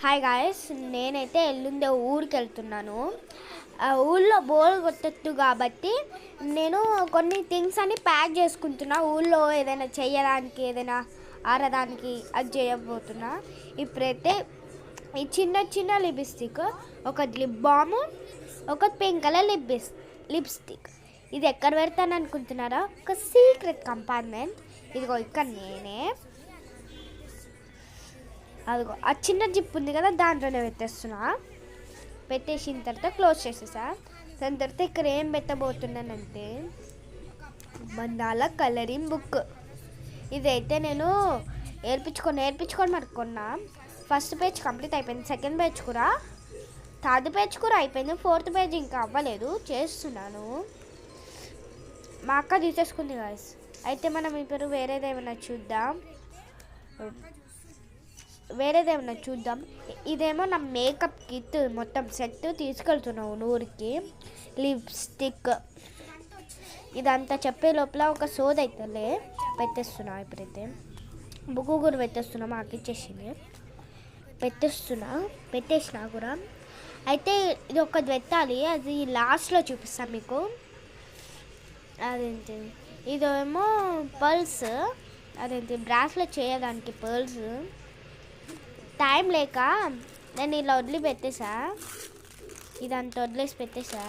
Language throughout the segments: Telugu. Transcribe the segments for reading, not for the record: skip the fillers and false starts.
హాయ్ గాయస్, నేనైతే ఎల్లుండే ఊరికి వెళ్తున్నాను. ఊళ్ళో బోర్ కొట్టద్దు కాబట్టి నేను కొన్ని థింగ్స్ అన్ని ప్యాక్ చేసుకుంటున్నా. ఊళ్ళో ఏదైనా చేయడానికి, ఏదైనా ఆడడానికి అది చేయబోతున్నా. ఇప్పుడైతే ఈ చిన్న చిన్న లిప్స్టిక్, ఒక లిప్ బామ్, ఒక పింక్ కలర్ లిప్స్టిక్. ఇది ఎక్కడ పెడతాను అనుకుంటున్నారా? ఒక సీక్రెట్ కంపార్ట్మెంట్. ఇదిగో ఇక్కడ నేనే అదిగో ఆ చిన్న జిప్ ఉంది కదా, దాంట్లోనే పెట్టేస్తున్నా. పెట్టేసిన తర్వాత క్లోజ్ చేసేసా. దాని తర్వాత ఇక్కడ ఏం పెట్టబోతున్నానంటే మందాల కలరింగ్ బుక్. ఇదైతే నేను నేర్పించుకొని పడుకున్నా. ఫస్ట్ పేజ్ కంప్లీట్ అయిపోయింది, సెకండ్ పేజ్ కూడా, థర్డ్ పేజ్ కూడా అయిపోయింది, ఫోర్త్ పేజ్ ఇంకా అవ్వలేదు, చేస్తున్నాను. మా అక్క తీసేసుకుంది గాయస్. అయితే మనం ఇప్పుడు వేరేదేమైనా చూద్దాం. ఇదేమో నా మేకప్ కిట్ మొత్తం సెట్ తీసుకెళ్తున్నావు ఊరికి. లిప్స్టిక్ ఇదంతా చెప్పే లోపల ఒక సోది అవుతుందిలే. పెట్టేస్తున్నా. ఇప్పుడైతే బుక్ కూడా పెట్టేస్తున్నా, మాకు ఇచ్చేసింది. పెట్టేసినా కూడా. అయితే ఇది ఒకటి పెట్టాలి, అది లాస్ట్లో చూపిస్తాను మీకు. అదేంటి, ఇదేమో పర్ల్స్, అదేంటి బ్రాస్లెట్ చేయడానికి పర్ల్స్. టైం లేక నేను ఇలా వదిలిపెట్టేసా, ఇదంతా వదిలేసి పెట్టేసా.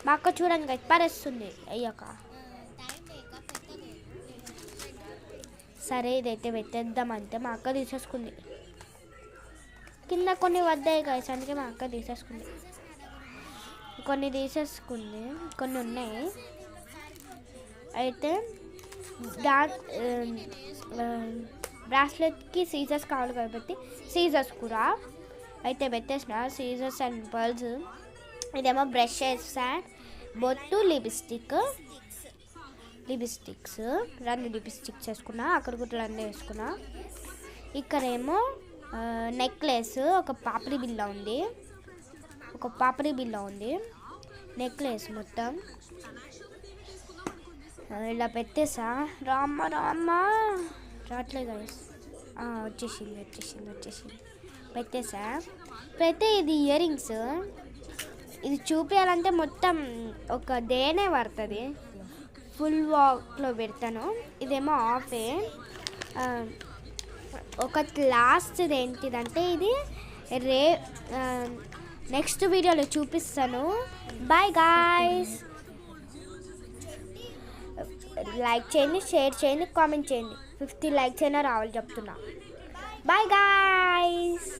మా అక్క చూడండి పరేస్తుంది అయ్యాక. సరే ఇదైతే పెట్టేద్దామంటే మా అక్క తీసేసుకుంది. కింద కొన్ని వద్దాయి గాయస్, అందుకే మా అక్క తీసేసుకుంది. కొన్ని ఉన్నాయి. అయితే బ్రాస్లెట్కి సీజర్స్ కావాలి కాబట్టి సీజర్స్ కూడా అయితే పెట్టేసిన. Scissors and pearls. ఇదేమో బ్రషెస్ అండ్ బొట్టు, లిప్స్టిక్స్ 2 లిప్స్టిక్స్ వేసుకున్నా. అక్కడ కూడా 2 వేసుకున్నా. ఇక్కడేమో నెక్లెస్, ఒక పాపిడి బిల్ల ఉంది, నెక్లెస్ మొత్తం ఇలా పెట్టేసా. రామ్మ రావట్లేదు గాయస్. వచ్చేసింది. పెట్టేసా. ఇప్పుడైతే ఇది ఇయర్ రింగ్స్. ఇది చూపించాలంటే మొత్తం ఒక డేనే పడుతుంది. ఫుల్ వాక్లో పెడతాను. ఇదేమో ఆఫే. ఒక లాస్ట్ది ఏంటిదంటే ఇది నెక్స్ట్ వీడియోలో చూపిస్తాను. Bye guys. లైక్ చేయండి, షేర్ చేయండి, కామెంట్ చేయండి. 50 లైక్స్ అయినా రావాలి చెప్తున్నా. Bye guys.